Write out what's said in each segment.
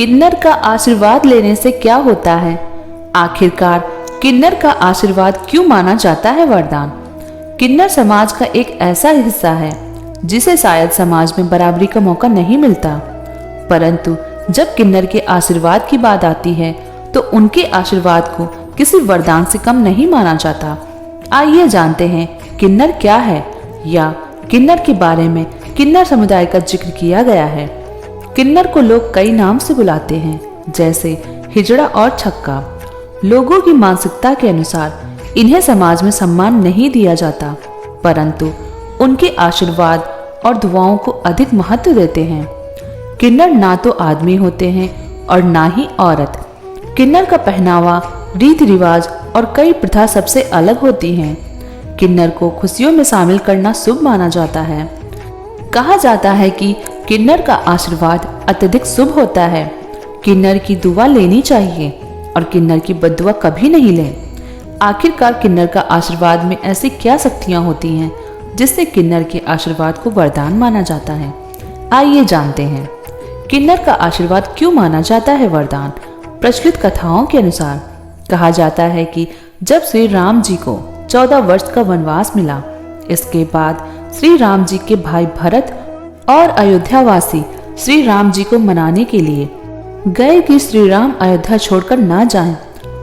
किन्नर का आशीर्वाद लेने से क्या होता है? आखिरकार किन्नर का आशीर्वाद क्यों माना जाता है वरदान? किन्नर समाज का एक ऐसा हिस्सा है जिसे शायद समाज में बराबरी का मौका नहीं मिलता, परंतु जब किन्नर के आशीर्वाद की बात आती है तो उनके आशीर्वाद को किसी वरदान से कम नहीं माना जाता। आइए जानते हैं किन्नर क्या है, या किन्नर के बारे में किन्नर समुदाय का जिक्र किया गया है। किन्नर को लोग कई नाम से बुलाते हैं, जैसे हिजड़ा और छक्का। लोगों की मानसिकता के अनुसार इन्हें समाज में सम्मान नहीं दिया जाता, परंतु उनके आशीर्वाद और दुआओं को अधिक महत्व देते हैं। किन्नर ना तो आदमी होते हैं और ना ही औरत। किन्नर का पहनावा, रीति रिवाज और कई प्रथा सबसे अलग होती हैं। किन्नर को खुशियों में शामिल करना शुभ माना जाता है। कहा जाता है कि किन्नर का आशीर्वाद अत्यधिक शुभ होता है। किन्नर की दुआ लेनी चाहिए और किन्नर की बद्दुआ कभी नहीं लें। आखिरकार किन्नर का आशीर्वाद में ऐसी क्या शक्तियां होती हैं जिससे किन्नर के आशीर्वाद को वरदान माना जाता है? आइए जानते हैं किन्नर का आशीर्वाद क्यों माना जाता है वरदान। प्रचलित कथाओं के अनुसार कहा जाता है कि जब श्री राम जी को 14 वर्ष का वनवास मिला, इसके बाद श्री राम जी के भाई भरत और अयोध्यावासी श्री राम जी को मनाने के लिए गए कि श्री राम अयोध्या छोड़कर ना जाएं,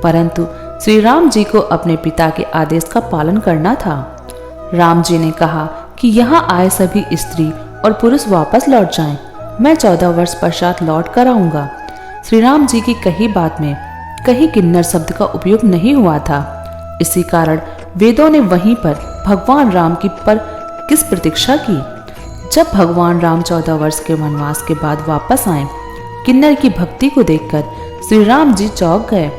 परंतु श्री राम जी को अपने पिता के आदेश का पालन करना था। राम जी ने कहा कि यहाँ आए सभी स्त्री और पुरुष वापस लौट जाएं, मैं 14 वर्ष पश्चात लौट कर आऊंगा। श्री राम जी की कही बात में कहीं किन्नर शब्द का उपयोग नहीं हुआ था। इसी कारण वेदों ने वहीं पर भगवान राम की पर किस प्रतीक्षा की। जब भगवान राम 14 वर्ष के वनवास के बाद वापस आए, किन्नर की भक्ति को देखकर श्री राम जी चौंक गए।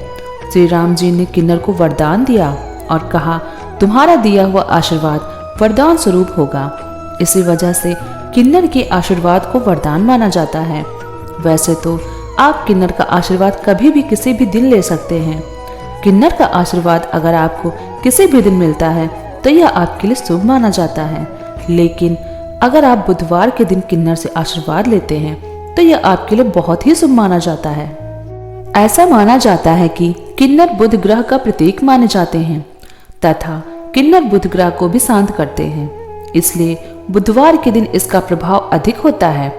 श्री राम जी ने किन्नर को वरदान दिया और कहा, तुम्हारा दिया हुआ आशीर्वाद वरदान स्वरूप होगा। इसी वजह से किन्नर के आशीर्वाद को वरदान माना जाता है। वैसे तो आप किन्नर का आशीर्वाद कभी भी किसी भी दिन ले सकते हैं। किन्नर का आशीर्वाद अगर आपको किसी भी दिन मिलता है तो यह आपके लिए शुभ माना जाता है, लेकिन अगर आप बुधवार के दिन किन्नर से आशीर्वाद लेते हैं तो यह आपके लिए बहुत ही शुभ माना जाता है। ऐसा माना जाता है कि किन्नर बुध ग्रह का प्रतीक माने जाते हैं तथा किन्नर बुध ग्रह को भी शांत करते हैं, इसलिए बुधवार के दिन इसका प्रभाव अधिक होता है।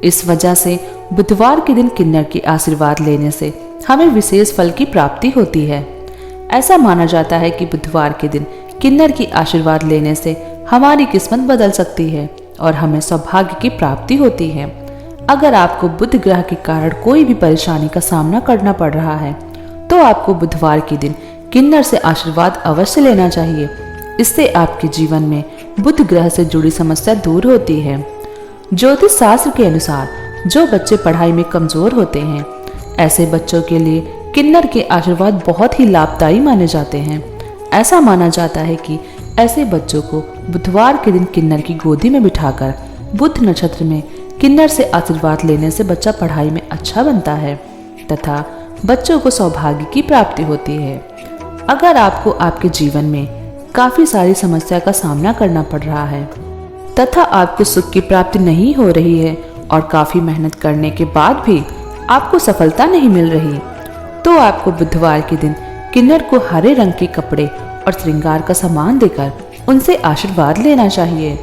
इस वजह से बुधवार के दिन किन्नर के आशीर्वाद लेने से हमें विशेष फल की प्राप्ति होती है। ऐसा माना जाता है कि बुधवार के दिन किन्नर की आशीर्वाद लेने से हमारी किस्मत बदल सकती है और हमें सौभाग्य की प्राप्ति होती है। अगर आपको बुध ग्रह के कारण कोई भी परेशानी का सामना करना पड़ रहा है तो आपको बुधवार के दिन किन्नर से आशीर्वाद अवश्य लेना चाहिए। इससे आपके जीवन में बुध ग्रह से जुड़ी समस्या दूर होती है। ज्योतिष शास्त्र के अनुसार जो बच्चे पढ़ाई में कमजोर होते हैं, ऐसे बच्चों के लिए किन्नर के आशीर्वाद बहुत ही लाभदायी माने जाते हैं। ऐसा माना जाता है कि ऐसे बच्चों को बुधवार के दिन किन्नर की गोदी में बिठाकर बुध नक्षत्र में किन्नर से आशीर्वाद लेने से बच्चा पढ़ाई में अच्छा बनता है तथा बच्चों को सौभाग्य की प्राप्ति होती है। अगर आपको आपके जीवन में काफी सारी समस्या का सामना करना पड़ रहा है तथा आपको सुख की प्राप्ति नहीं हो रही है और काफी मेहनत करने के बाद भी आपको सफलता नहीं मिल रही, तो आपको बुधवार के दिन किन्नर को हरे रंग के कपड़े और श्रृंगार का सामान देकर उनसे आशीर्वाद लेना चाहिए।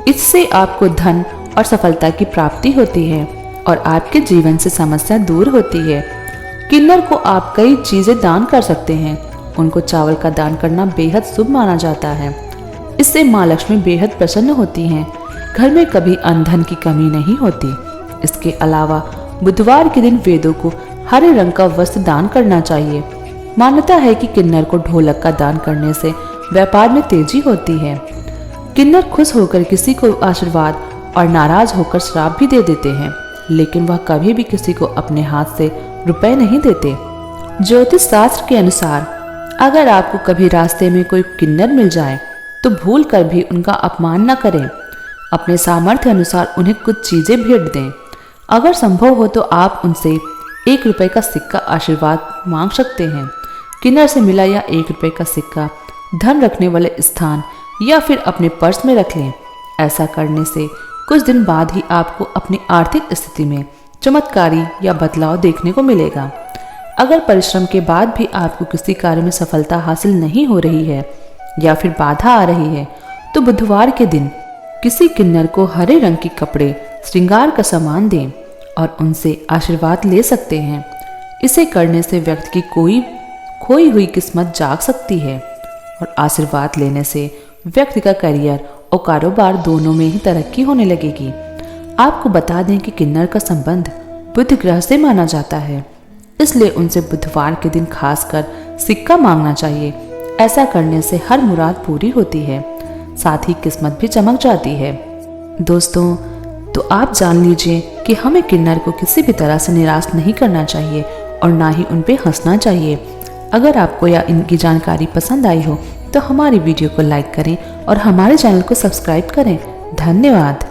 इससे आपको धन और सफलता की प्राप्ति होती है और आपके जीवन से समस्या दूर होती है। किन्नर को आप कई चीजें दान कर सकते हैं। उनको चावल का दान करना बेहद शुभ माना जाता है। इससे माँ लक्ष्मी बेहद प्रसन्न होती हैं। घर में कभी अन्न धन की कमी नहीं होती। इसके अलावा बुधवार के दिन वेदों को हरे रंग का वस्त्र दान करना चाहिए। मान्यता है कि किन्नर को ढोलक का दान करने से व्यापार में तेजी होती है। किन्नर खुश होकर किसी को आशीर्वाद और नाराज होकर श्राप भी दे देते हैं, लेकिन वह कभी भी किसी को अपने हाथ से रुपए नहीं देते। ज्योतिष शास्त्र के अनुसार अगर आपको कभी रास्ते में कोई किन्नर मिल जाए तो भूल कर भी उनका अपमान न करें। अपने सामर्थ्य अनुसार उन्हें कुछ चीजें भेंट दें। अगर संभव हो तो आप उनसे 1 रुपए का सिक्का आशीर्वाद मांग सकते हैं। किन्नर से मिला या 1 रुपए का सिक्का धन रखने वाले स्थान या फिर अपने पर्स में रख लें। ऐसा करने से कुछ दिन बाद ही आपको अपनी आर्थिक स्थिति में चमत्कारी या बदलाव देखने को मिलेगा। अगर परिश्रम के बाद भी आपको किसी कार्य में सफलता हासिल नहीं हो रही है या फिर बाधा आ रही है, तो बुधवार के दिन किसी किन्नर को हरे रंग के कपड़े, श्रृंगार का सामान दें और उनसे आशीर्वाद ले सकते हैं। इसे करने से व्यक्ति की खोई हुई किस्मत जाग सकती है और आशीर्वाद लेने से व्यक्ति का करियर और कारोबार दोनों में ही तरक्की होने लगेगी। आपको बता दें कि किन्नर का संबंध बुध ग्रह से माना जाता है, इसलिए उनसे बुधवार के दिन खासकर सिक्का मांगना चाहिए। ऐसा करने से हर मुराद पूरी होती है, साथ ही किस्मत भी चमक जाती है। दोस्तों, तो आप जान लीजिए कि हमें किन्नर को किसी भी तरह से निराश नहीं करना चाहिए और ना ही उन पे हंसना चाहिए। अगर आपको या इनकी जानकारी पसंद आई हो तो हमारी वीडियो को लाइक करें और हमारे चैनल को सब्सक्राइब करें। धन्यवाद।